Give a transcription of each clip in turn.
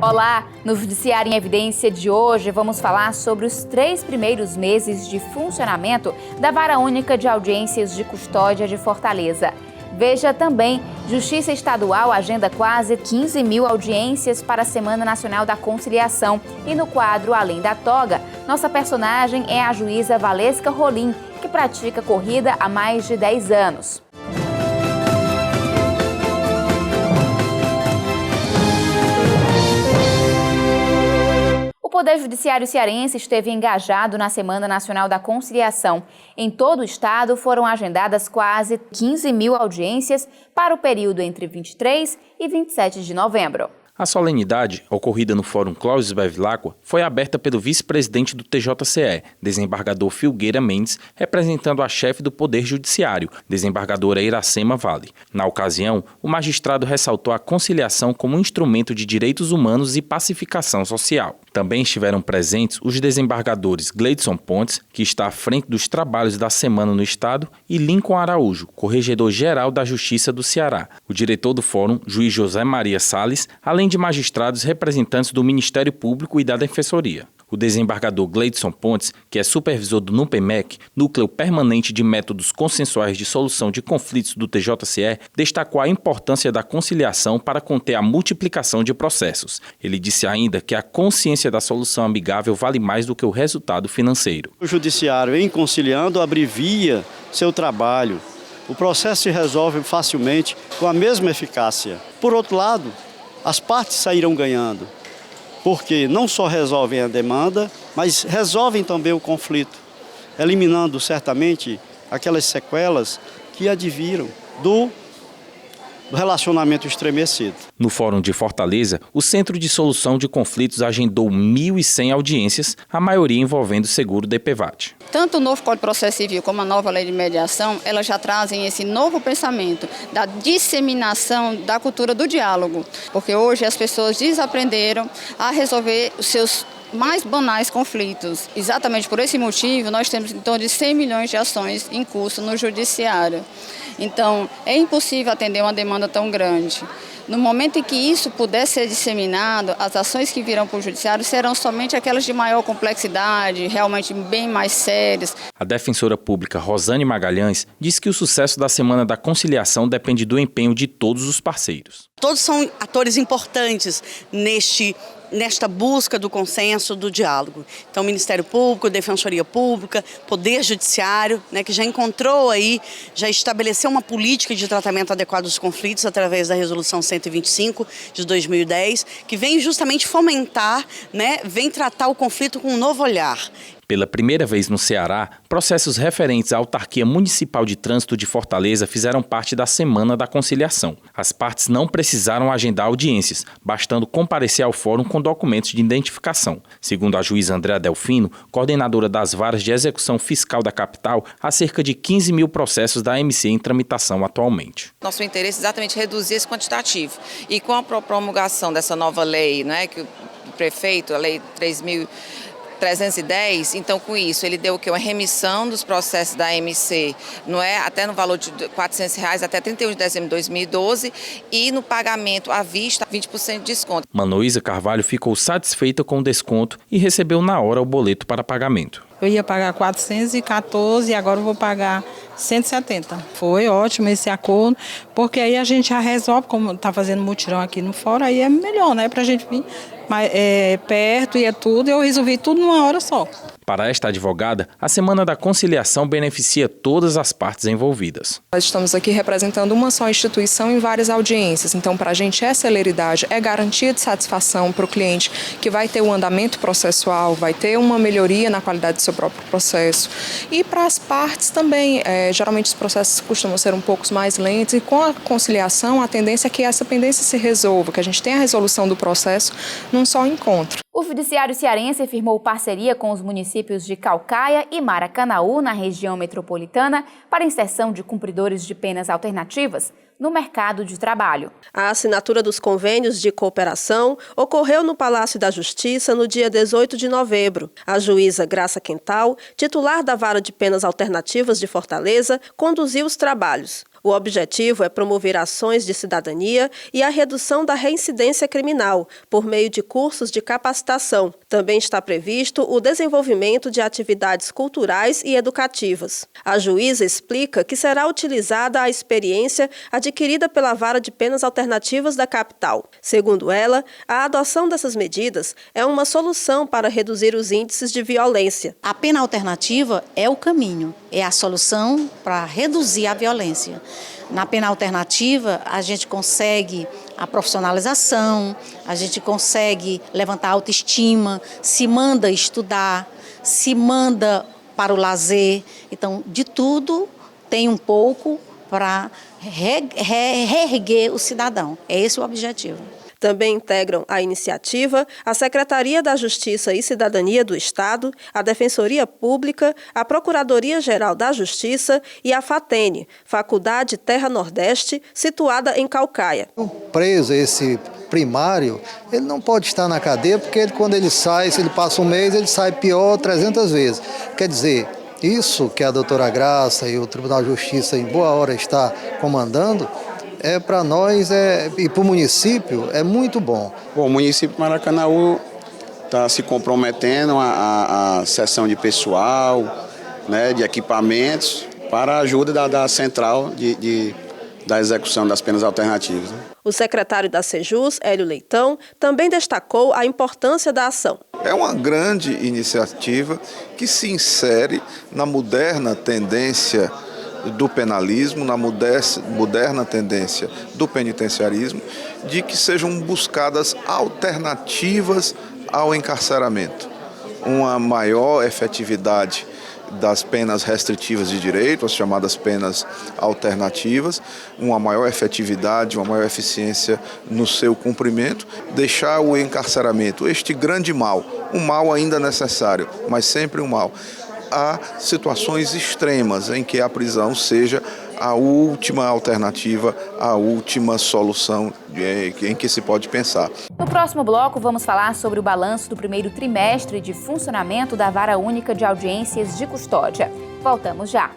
Olá! No Judiciário em Evidência de hoje, vamos falar sobre os 3 primeiros meses de funcionamento da Vara Única de Audiências de Custódia de Fortaleza. Veja também, Justiça Estadual agenda quase 15 mil audiências para a Semana Nacional da Conciliação. E no quadro Além da Toga, nossa personagem é a juíza Valesca Rolim, que pratica corrida há mais de 10 anos. O Poder Judiciário cearense esteve engajado na Semana Nacional da Conciliação. Em todo o estado foram agendadas quase 15 mil audiências para o período entre 23 e 27 de novembro. A solenidade, ocorrida no Fórum Cláudio Bevilacqua, foi aberta pelo vice-presidente do TJCE, desembargador Filgueira Mendes, representando a chefe do Poder Judiciário, desembargadora Iracema Vale. Na ocasião, o magistrado ressaltou a conciliação como instrumento de direitos humanos e pacificação social. Também estiveram presentes os desembargadores Gleidson Pontes, que está à frente dos trabalhos da semana no estado, e Lincoln Araújo, corregedor-geral da Justiça do Ceará. O diretor do fórum, juiz José Maria Salles, além de magistrados representantes do Ministério Público e da Defensoria. O desembargador Gleidson Pontes, que é supervisor do NUPEMEC, Núcleo Permanente de Métodos Consensuais de Solução de Conflitos do TJCE, destacou a importância da conciliação para conter a multiplicação de processos. Ele disse ainda que a consciência da solução amigável vale mais do que o resultado financeiro. O judiciário, em conciliando, abrevia seu trabalho. O processo se resolve facilmente com a mesma eficácia. Por outro lado, as partes sairão ganhando, porque não só resolvem a demanda, mas resolvem também o conflito, eliminando certamente aquelas sequelas que adviram do relacionamento estremecido. No Fórum de Fortaleza, o Centro de Solução de Conflitos agendou 1.100 audiências, a maioria envolvendo seguro DPVAT. Tanto o novo Código de Processo Civil como a nova Lei de Mediação, elas já trazem esse novo pensamento da disseminação da cultura do diálogo, porque hoje as pessoas desaprenderam a resolver os seus mais banais conflitos. Exatamente por esse motivo, nós temos em torno de 100 milhões de ações em curso no Judiciário. Então, é impossível atender uma demanda tão grande. No momento em que isso puder ser disseminado, as ações que virão para o Judiciário serão somente aquelas de maior complexidade, realmente bem mais sérias. A defensora pública Rosane Magalhães diz que o sucesso da Semana da Conciliação depende do empenho de todos os parceiros. Todos são atores importantes nesta busca do consenso, do diálogo. Então, Ministério Público, Defensoria Pública, Poder Judiciário, que já encontrou aí, já estabeleceu uma política de tratamento adequado dos conflitos através da Resolução 125 de 2010, que vem justamente fomentar, vem tratar o conflito com um novo olhar. Pela primeira vez no Ceará, processos referentes à Autarquia Municipal de Trânsito de Fortaleza fizeram parte da Semana da Conciliação. As partes não precisaram agendar audiências, bastando comparecer ao fórum com documentos de identificação. Segundo a juíza Andréa Delfino, coordenadora das varas de execução fiscal da capital, há cerca de 15 mil processos da AMC em tramitação atualmente. Nosso interesse é exatamente reduzir esse quantitativo. E com a promulgação dessa nova lei, que o prefeito, a Lei 3.310, então com isso ele deu uma remissão dos processos da AMC, até no valor de R$ 400 até 31 de dezembro de 2012 e no pagamento à vista 20% de desconto. Manoísa Carvalho ficou satisfeita com o desconto e recebeu na hora o boleto para pagamento. Eu ia pagar 414 e agora eu vou pagar 170. Foi ótimo esse acordo, porque aí a gente já resolve, como está fazendo mutirão aqui no fórum, aí é melhor, para a gente vir perto e tudo. Eu resolvi tudo numa hora só. Para esta advogada, a Semana da Conciliação beneficia todas as partes envolvidas. Nós estamos aqui representando uma só instituição em várias audiências, então para a gente é celeridade, é garantia de satisfação para o cliente que vai ter um andamento processual, vai ter uma melhoria na qualidade do seu próprio processo. E para as partes também, geralmente os processos costumam ser um pouco mais lentos e com a conciliação a tendência é que essa pendência se resolva, que a gente tenha a resolução do processo num só encontro. O Judiciário cearense firmou parceria com os municípios de Caucaia e Maracanaú, na região metropolitana, para inserção de cumpridores de penas alternativas no mercado de trabalho. A assinatura dos convênios de cooperação ocorreu no Palácio da Justiça no dia 18 de novembro. A juíza Graça Quental, titular da Vara de Penas Alternativas de Fortaleza, conduziu os trabalhos. O objetivo é promover ações de cidadania e a redução da reincidência criminal, por meio de cursos de capacitação. Também está previsto o desenvolvimento de atividades culturais e educativas. A juíza explica que será utilizada a experiência adquirida pela Vara de Penas Alternativas da capital. Segundo ela, a adoção dessas medidas é uma solução para reduzir os índices de violência. A pena alternativa é o caminho, é a solução para reduzir a violência. Na pena alternativa, a gente consegue a profissionalização, a gente consegue levantar a autoestima, se manda estudar, se manda para o lazer. Então, de tudo tem um pouco para reerguer o cidadão. É esse o objetivo. Também integram a iniciativa a Secretaria da Justiça e Cidadania do Estado, a Defensoria Pública, a Procuradoria-Geral da Justiça e a FATENE, Faculdade Terra Nordeste, situada em Caucaia. O preso, esse primário, ele não pode estar na cadeia porque quando ele sai, se ele passa um mês, ele sai pior 300 vezes. Quer dizer, isso que a doutora Graça e o Tribunal de Justiça em boa hora está comandando, para nós e para o município é muito bom. Bom, o município de Maracanaú está se comprometendo a seção de pessoal, né, de equipamentos, para a ajuda da central da execução das penas alternativas. O secretário da Sejus, Hélio Leitão, também destacou a importância da ação. É uma grande iniciativa que se insere na moderna tendência do penalismo, na moderna tendência do penitenciarismo, de que sejam buscadas alternativas ao encarceramento. Uma maior efetividade das penas restritivas de direito, as chamadas penas alternativas, uma maior efetividade, uma maior eficiência no seu cumprimento, deixar o encarceramento, este grande mal, um mal ainda necessário, mas sempre um mal. Há situações extremas em que a prisão seja a última alternativa, a última solução em que se pode pensar. No próximo bloco, vamos falar sobre o balanço do primeiro trimestre de funcionamento da Vara Única de Audiências de Custódia. Voltamos já.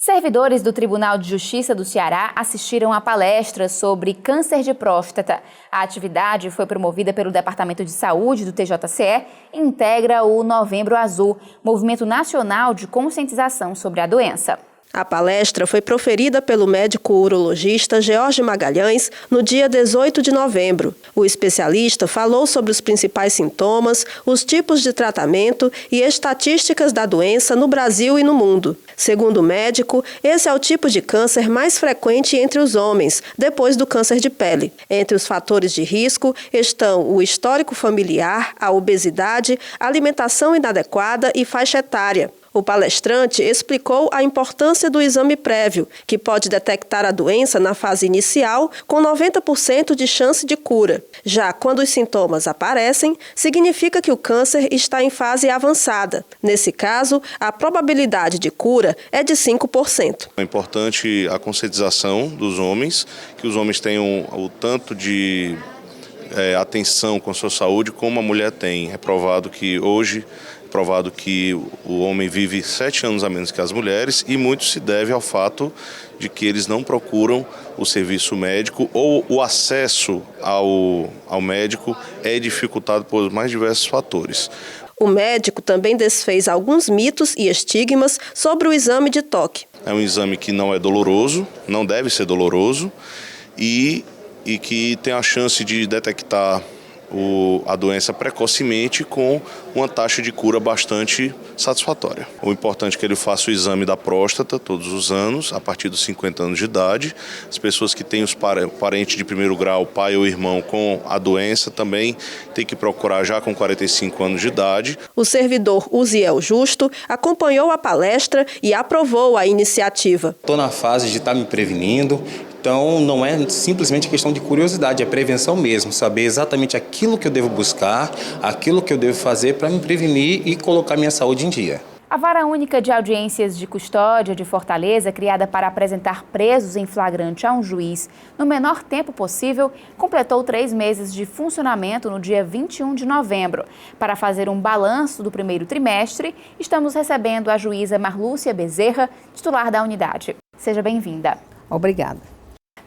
Servidores do Tribunal de Justiça do Ceará assistiram a palestra sobre câncer de próstata. A atividade foi promovida pelo Departamento de Saúde do TJCE e integra o Novembro Azul, movimento nacional de conscientização sobre a doença. A palestra foi proferida pelo médico urologista George Magalhães no dia 18 de novembro. O especialista falou sobre os principais sintomas, os tipos de tratamento e estatísticas da doença no Brasil e no mundo. Segundo o médico, esse é o tipo de câncer mais frequente entre os homens, depois do câncer de pele. Entre os fatores de risco estão o histórico familiar, a obesidade, alimentação inadequada e faixa etária. O palestrante explicou a importância do exame prévio, que pode detectar a doença na fase inicial com 90% de chance de cura. Já quando os sintomas aparecem, significa que o câncer está em fase avançada. Nesse caso, a probabilidade de cura é de 5%. É importante a conscientização dos homens, que os homens tenham o tanto de atenção com a sua saúde como a mulher tem. É provado que hoje o homem vive 7 anos a menos que as mulheres e muito se deve ao fato de que eles não procuram o serviço médico ou o acesso ao médico é dificultado por mais diversos fatores. O médico também desfez alguns mitos e estigmas sobre o exame de toque. É um exame que não é doloroso, não deve ser doloroso e que tem a chance de detectar a doença precocemente com uma taxa de cura bastante satisfatória. O importante é que ele faça o exame da próstata todos os anos, a partir dos 50 anos de idade. As pessoas que têm os parentes de primeiro grau, pai ou irmão com a doença, também tem que procurar já com 45 anos de idade. O servidor Uziel Justo acompanhou a palestra e aprovou a iniciativa. Estou na fase de estar me prevenindo. Então, não é simplesmente questão de curiosidade, é prevenção mesmo, saber exatamente aquilo que eu devo buscar, aquilo que eu devo fazer para me prevenir e colocar minha saúde em dia. A Vara Única de Audiências de Custódia de Fortaleza, criada para apresentar presos em flagrante a um juiz no menor tempo possível, completou 3 meses de funcionamento no dia 21 de novembro. Para fazer um balanço do primeiro trimestre, estamos recebendo a juíza Marlúcia Bezerra, titular da unidade. Seja bem-vinda. Obrigada.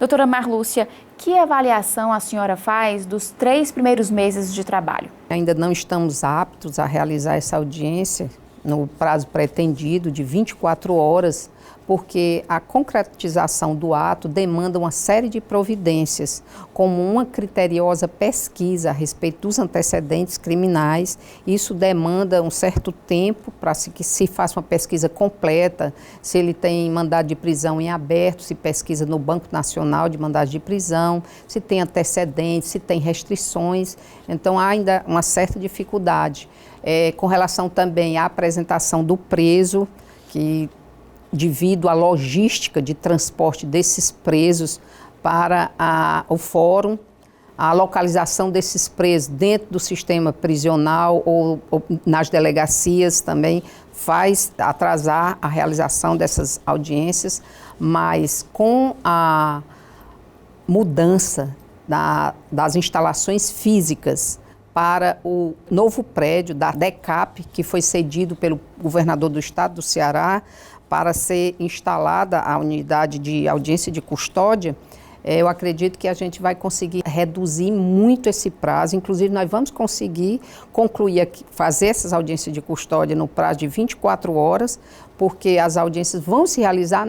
Doutora Marlúcia, que avaliação a senhora faz dos 3 primeiros meses de trabalho? Ainda não estamos aptos a realizar essa audiência no prazo pretendido de 24 horas, porque a concretização do ato demanda uma série de providências, como uma criteriosa pesquisa a respeito dos antecedentes criminais. Isso demanda um certo tempo para que se faça uma pesquisa completa, se ele tem mandado de prisão em aberto, se pesquisa no Banco Nacional de Mandados de Prisão, se tem antecedentes, se tem restrições. Então há ainda uma certa dificuldade. Com relação também à apresentação do preso, que devido à logística de transporte desses presos para o fórum, a localização desses presos dentro do sistema prisional ou nas delegacias também faz atrasar a realização dessas audiências, mas com a mudança das instalações físicas para o novo prédio da DECAP, que foi cedido pelo governador do estado do Ceará, para ser instalada a unidade de audiência de custódia, eu acredito que a gente vai conseguir reduzir muito esse prazo. Inclusive, nós vamos conseguir concluir, fazer essas audiências de custódia no prazo de 24 horas, porque as audiências vão se realizar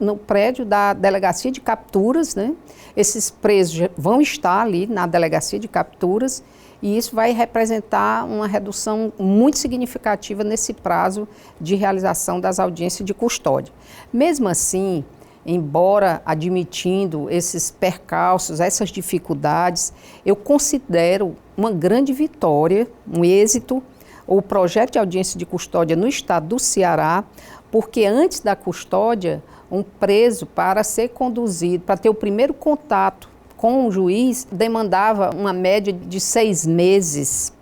no prédio da Delegacia de Capturas, né? Esses presos vão estar ali na Delegacia de Capturas, e isso vai representar uma redução muito significativa nesse prazo de realização das audiências de custódia. Mesmo assim, embora admitindo esses percalços, essas dificuldades, eu considero uma grande vitória, um êxito, o projeto de audiência de custódia no estado do Ceará, porque antes da custódia, um preso, para ser conduzido, para ter o primeiro contato com o juiz, demandava uma média de 6 meses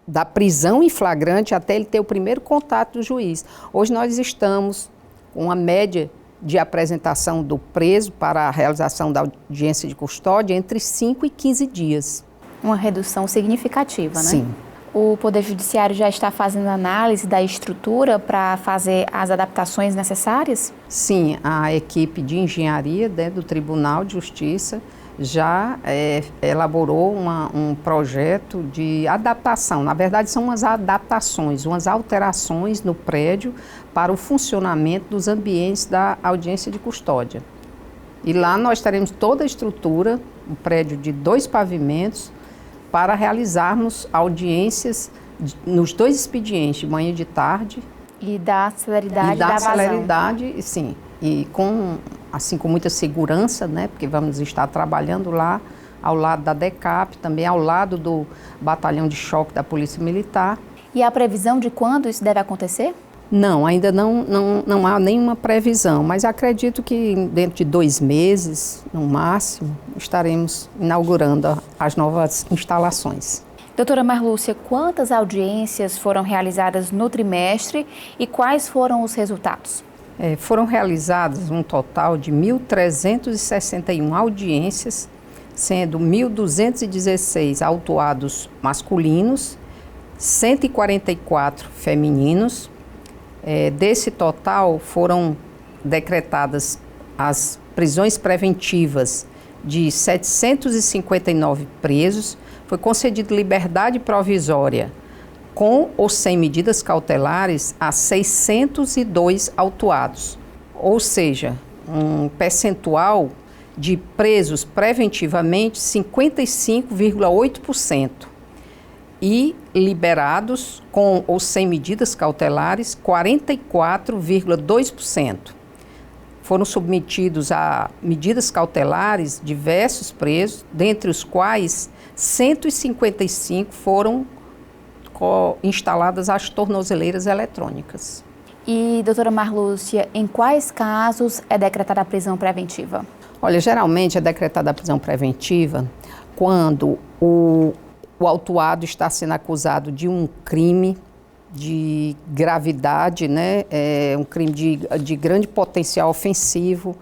da prisão em flagrante até ele ter o primeiro contato do juiz. Hoje nós estamos com uma média de apresentação do preso para a realização da audiência de custódia entre 5 e 15 dias. Uma redução significativa, né? Sim. O Poder Judiciário já está fazendo análise da estrutura para fazer as adaptações necessárias? Sim, a equipe de engenharia do Tribunal de Justiça já elaborou um projeto de adaptação. Na verdade, são umas adaptações, umas alterações no prédio para o funcionamento dos ambientes da audiência de custódia. E lá nós teremos toda a estrutura, um prédio de 2 pavimentos, para realizarmos audiências nos 2 expedientes, de manhã e de tarde. E da celeridade da vazão. Celeridade, sim. E com muita segurança, né? Porque vamos estar trabalhando lá ao lado da DECAP, também ao lado do Batalhão de Choque da Polícia Militar. E a previsão de quando isso deve acontecer? Não, ainda não há nenhuma previsão, mas acredito que dentro de 2 meses, no máximo, estaremos inaugurando as novas instalações. Doutora Marlúcia, quantas audiências foram realizadas no trimestre e quais foram os resultados? Foram realizadas um total de 1.361 audiências, sendo 1.216 autuados masculinos, 144 femininos. Desse total, foram decretadas as prisões preventivas de 759 presos, foi concedida liberdade provisória com ou sem medidas cautelares a 602 autuados, ou seja, um percentual de presos preventivamente 55,8%. E liberados com ou sem medidas cautelares, 44,2%. Foram submetidos a medidas cautelares diversos presos, dentre os quais 155 foram instaladas as tornozeleiras eletrônicas. E, doutora Marlúcia, em quais casos é decretada a prisão preventiva? Olha, geralmente é decretada a prisão preventiva quando o autuado está sendo acusado de um crime de gravidade, né? É um crime de grande potencial ofensivo,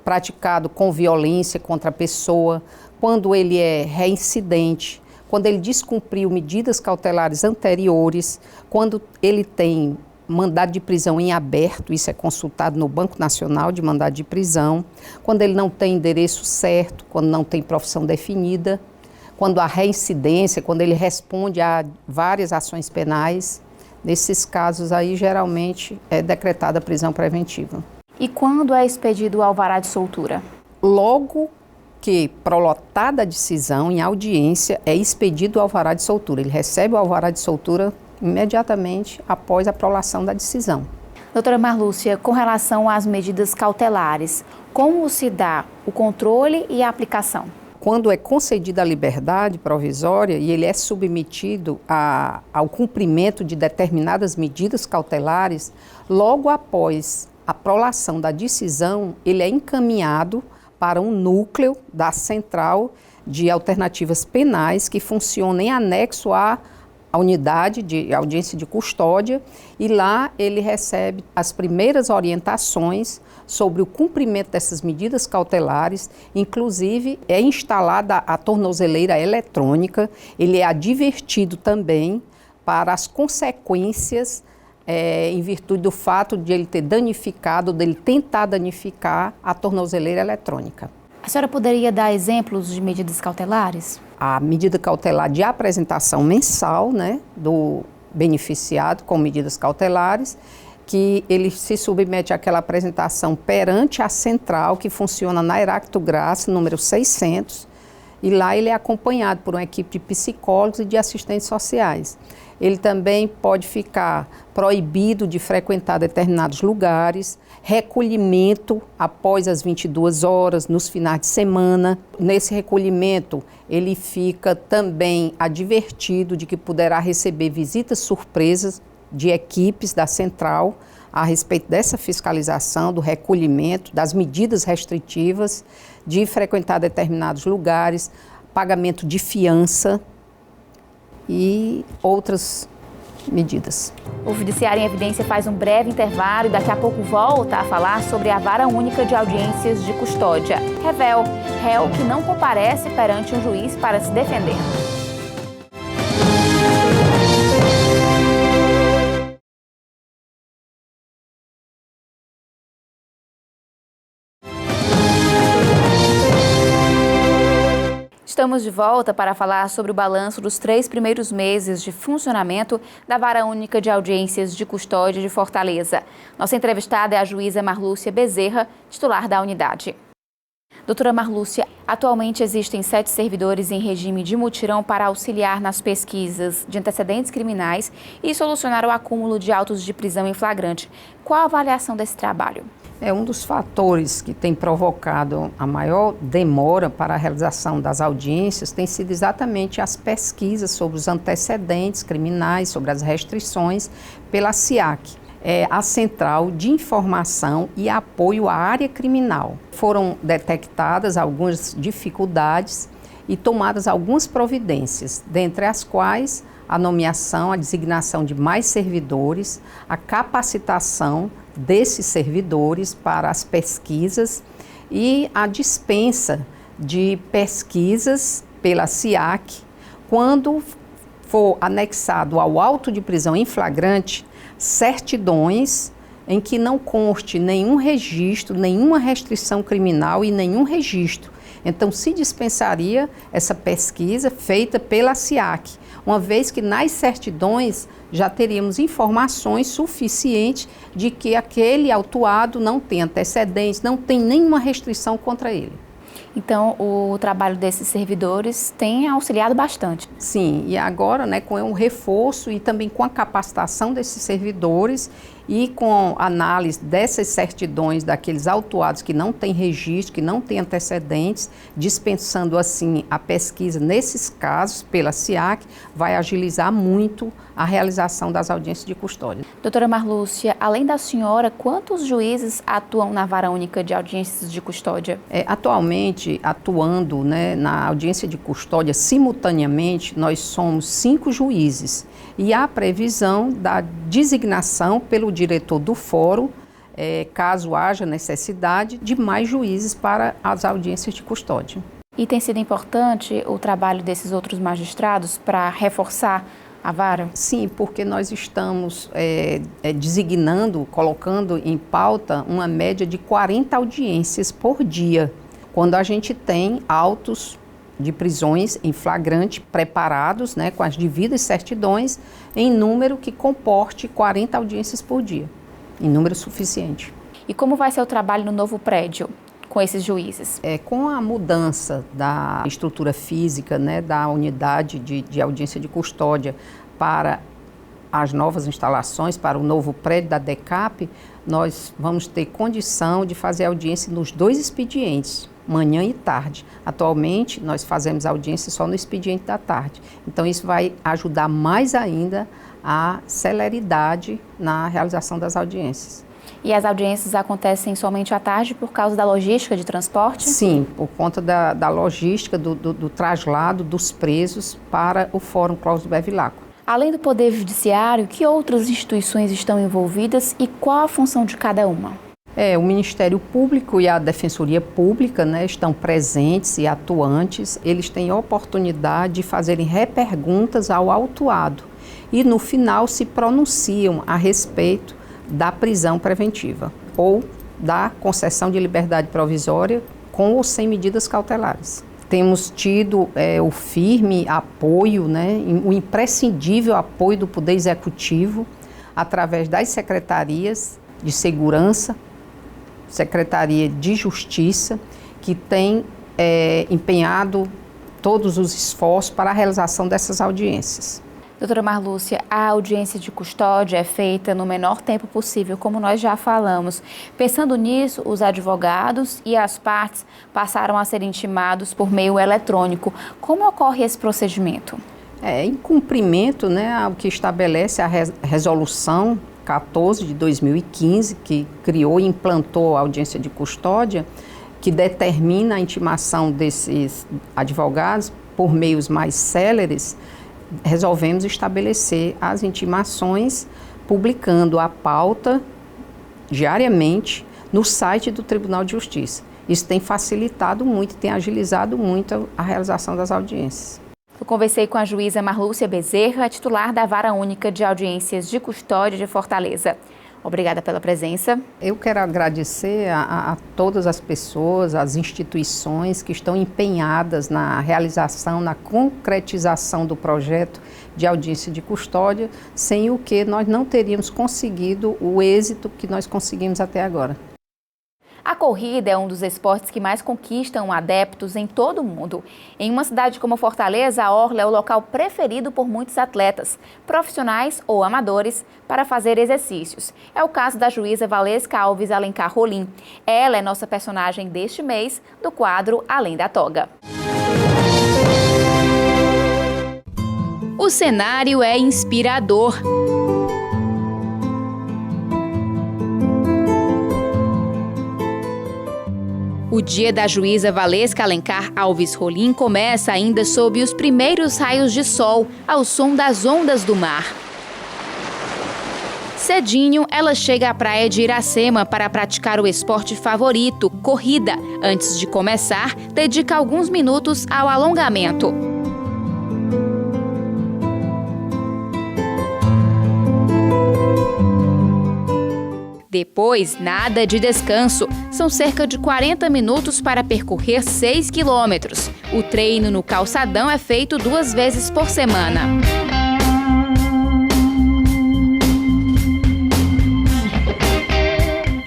praticado com violência contra a pessoa, quando ele é reincidente, quando ele descumpriu medidas cautelares anteriores, quando ele tem mandado de prisão em aberto, isso é consultado no Banco Nacional de Mandado de Prisão, quando ele não tem endereço certo, quando não tem profissão definida, quando há reincidência, quando ele responde a várias ações penais. Nesses casos aí, geralmente, é decretada a prisão preventiva. E quando é expedido o alvará de soltura? Logo que prolotada a decisão, em audiência, é expedido o alvará de soltura. Ele recebe o alvará de soltura imediatamente após a prolação da decisão. Doutora Marlúcia, com relação às medidas cautelares, como se dá o controle e a aplicação? Quando é concedida a liberdade provisória e ele é submetido ao cumprimento de determinadas medidas cautelares, logo após a prolação da decisão, ele é encaminhado para um núcleo da Central de Alternativas Penais que funciona em anexo à unidade de audiência de custódia, e lá ele recebe as primeiras orientações sobre o cumprimento dessas medidas cautelares. Inclusive é instalada a tornozeleira eletrônica, ele é advertido também para as consequências em virtude do fato de ele ter danificado, dele tentar danificar a tornozeleira eletrônica. A senhora poderia dar exemplos de medidas cautelares? A medida cautelar de apresentação mensal, né, do beneficiado com medidas cautelares, que ele se submete àquela apresentação perante a central, que funciona na Heráclito Graça, número 600, e lá ele é acompanhado por uma equipe de psicólogos e de assistentes sociais. Ele também pode ficar proibido de frequentar determinados lugares, recolhimento após as 22 horas, nos finais de semana. Nesse recolhimento, ele fica também advertido de que poderá receber visitas surpresas de equipes da central a respeito dessa fiscalização, do recolhimento, das medidas restritivas, de frequentar determinados lugares, pagamento de fiança e outras medidas. O Judiciário em Evidência faz um breve intervalo e daqui a pouco volta a falar sobre a Vara Única de Audiências de Custódia. Réu que não comparece perante um juiz para se defender. Estamos de volta para falar sobre o balanço dos 3 primeiros meses de funcionamento da Vara Única de Audiências de Custódia de Fortaleza. Nossa entrevistada é a juíza Marlúcia Bezerra, titular da unidade. Doutora Marlúcia, atualmente existem 7 servidores em regime de mutirão para auxiliar nas pesquisas de antecedentes criminais e solucionar o acúmulo de autos de prisão em flagrante. Qual a avaliação desse trabalho? É um dos fatores que tem provocado a maior demora para a realização das audiências, tem sido exatamente as pesquisas sobre os antecedentes criminais, sobre as restrições pela SIAC, a Central de Informação e Apoio à Área Criminal. Foram detectadas algumas dificuldades e tomadas algumas providências, dentre as quais a nomeação, a designação de mais servidores, a capacitação desses servidores para as pesquisas e a dispensa de pesquisas pela SIAC quando for anexado ao auto de prisão em flagrante certidões em que não conste nenhum registro, nenhuma restrição criminal e nenhum registro. Então, se dispensaria essa pesquisa feita pela SIAC, uma vez que nas certidões já teríamos informações suficientes de que aquele autuado não tem antecedentes, não tem nenhuma restrição contra ele. Então, o trabalho desses servidores tem auxiliado bastante. Sim, e agora, com o reforço e também com a capacitação desses servidores E com análise dessas certidões daqueles autuados que não têm registro, que não têm antecedentes, dispensando assim a pesquisa nesses casos pela SIAC, vai agilizar muito a realização das audiências de custódia. Doutora Marlúcia, além da senhora, quantos juízes atuam na Vara Única de Audiências de Custódia? Atualmente, atuando, né, na audiência de custódia, simultaneamente, nós somos 5 juízes. E há previsão da designação pelo diretor do fórum, caso haja necessidade, de mais juízes para as audiências de custódia. E tem sido importante o trabalho desses outros magistrados para reforçar a vara? Sim, porque nós estamos designando, colocando em pauta uma média de 40 audiências por dia, quando a gente tem autos de prisões em flagrante preparados, né, com as devidas certidões, em número que comporte 40 audiências por dia, em número suficiente. E como vai ser o trabalho no novo prédio com esses juízes? Com a mudança da estrutura física, né, da unidade de audiência de custódia para as novas instalações, para o novo prédio da DECAP, nós vamos ter condição de fazer audiência nos 2 expedientes, manhã e tarde. Atualmente, nós fazemos audiência só no expediente da tarde. Então, isso vai ajudar mais ainda a celeridade na realização das audiências. E as audiências acontecem somente à tarde por causa da logística de transporte? Sim, por conta da logística, do traslado dos presos para o Fórum Cláudio Bevilacqua. Além do Poder Judiciário, que outras instituições estão envolvidas e qual a função de cada uma? O Ministério Público e a Defensoria Pública, né, estão presentes e atuantes. Eles têm a oportunidade de fazerem reperguntas ao autuado e, no final, se pronunciam a respeito da prisão preventiva ou da concessão de liberdade provisória com ou sem medidas cautelares. Temos tido o firme apoio, né, o imprescindível apoio do Poder Executivo através das secretarias de segurança, Secretaria de Justiça, que tem empenhado todos os esforços para a realização dessas audiências. Doutora Marlúcia, a audiência de custódia é feita no menor tempo possível, como nós já falamos. Pensando nisso, os advogados e as partes passaram a ser intimados por meio eletrônico. Como ocorre esse procedimento? Em cumprimento, né, ao que estabelece a resolução 14 de 2015, que criou e implantou a audiência de custódia, que determina a intimação desses advogados por meios mais céleres, resolvemos estabelecer as intimações publicando a pauta diariamente no site do Tribunal de Justiça. Isso tem facilitado muito, tem agilizado muito a realização das audiências. Eu conversei com a juíza Marlúcia Bezerra, titular da Vara Única de Audiências de Custódia de Fortaleza. Obrigada pela presença. Eu quero agradecer a todas as pessoas, as instituições que estão empenhadas na realização, na concretização do projeto de audiência de custódia, sem o que nós não teríamos conseguido o êxito que nós conseguimos até agora. A corrida é um dos esportes que mais conquistam adeptos em todo o mundo. Em uma cidade como Fortaleza, a orla é o local preferido por muitos atletas, profissionais ou amadores, para fazer exercícios. É o caso da juíza Valesca Alves Alencar Rolim. Ela é nossa personagem deste mês do quadro Além da Toga. O cenário é inspirador. O dia da juíza Valesca Alencar Alves Rolim começa ainda sob os primeiros raios de sol, ao som das ondas do mar. Cedinho, ela chega à praia de Iracema para praticar o esporte favorito, corrida. Antes de começar, dedica alguns minutos ao alongamento. Depois, nada de descanso. São cerca de 40 minutos para percorrer 6 quilômetros. O treino no calçadão é feito 2 vezes por semana.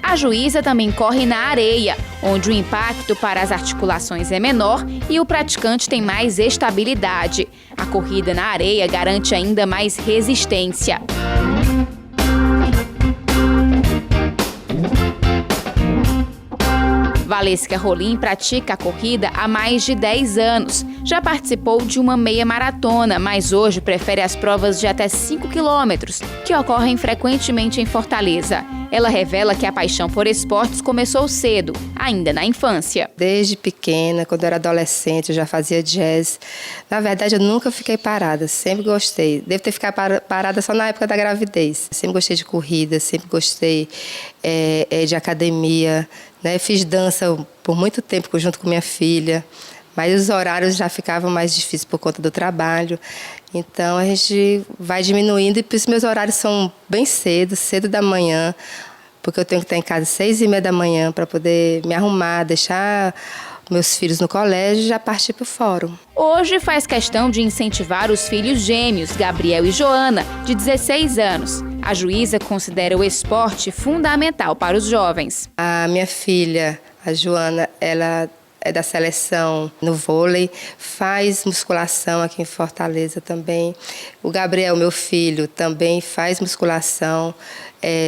A juíza também corre na areia, onde o impacto para as articulações é menor e o praticante tem mais estabilidade. A corrida na areia garante ainda mais resistência. Valesca Rolim pratica a corrida há mais de 10 anos. Já participou de uma meia maratona, mas hoje prefere as provas de até 5 quilômetros, que ocorrem frequentemente em Fortaleza. Ela revela que a paixão por esportes começou cedo, ainda na infância. Desde pequena, quando eu era adolescente, eu já fazia jazz. Na verdade, eu nunca fiquei parada, sempre gostei. Devo ter ficado parada só na época da gravidez. Sempre gostei de corrida, sempre gostei de academia, né? Fiz dança por muito tempo junto com minha filha, mas os horários já ficavam mais difíceis por conta do trabalho. Então, a gente vai diminuindo e por isso meus horários são bem cedo da manhã, porque eu tenho que estar em casa às 6h30 da manhã para poder me arrumar, deixar meus filhos no colégio e já partir para o fórum. Hoje faz questão de incentivar os filhos gêmeos, Gabriel e Joana, de 16 anos. A juíza considera o esporte fundamental para os jovens. A minha filha, a Joana, ela é da seleção no vôlei, faz musculação aqui em Fortaleza também. O Gabriel, meu filho, também faz musculação,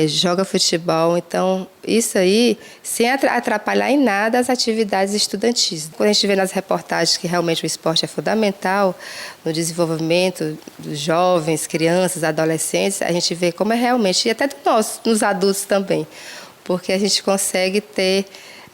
joga futebol. Então, isso aí, sem atrapalhar em nada as atividades estudantis. Quando a gente vê nas reportagens que realmente o esporte é fundamental no desenvolvimento dos jovens, crianças, adolescentes, a gente vê como é realmente, e até nós, nos adultos também, porque a gente consegue ter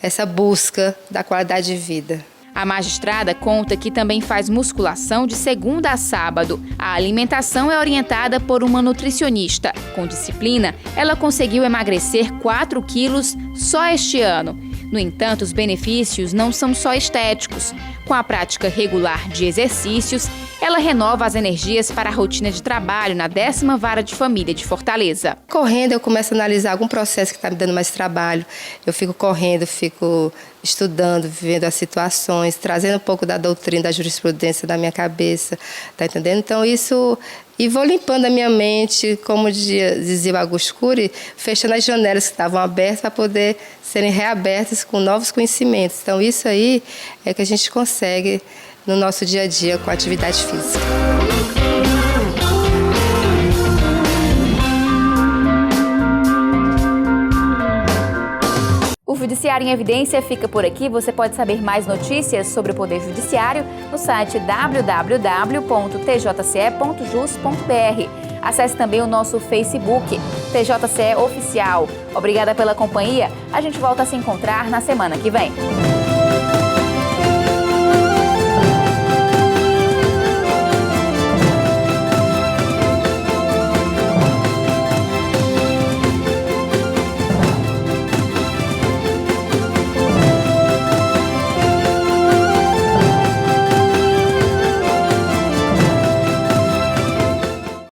essa busca da qualidade de vida. A magistrada conta que também faz musculação de segunda a sábado. A alimentação é orientada por uma nutricionista. Com disciplina, ela conseguiu emagrecer 4 quilos só este ano. No entanto, os benefícios não são só estéticos. Com a prática regular de exercícios, ela renova as energias para a rotina de trabalho na 10ª Vara de Família de Fortaleza. Correndo, eu começo a analisar algum processo que está me dando mais trabalho. Eu fico correndo, fico estudando, vivendo as situações, trazendo um pouco da doutrina, da jurisprudência da minha cabeça, tá entendendo? Então isso, e vou limpando a minha mente, como dizia o Augusto Cury, fechando as janelas que estavam abertas para poder serem reabertas com novos conhecimentos. Então isso aí é que a gente consegue no nosso dia a dia com a atividade física. O Judiciário em Evidência fica por aqui. Você pode saber mais notícias sobre o Poder Judiciário no site www.tjce.jus.br. Acesse também o nosso Facebook, TJCE Oficial. Obrigada pela companhia. A gente volta a se encontrar na semana que vem.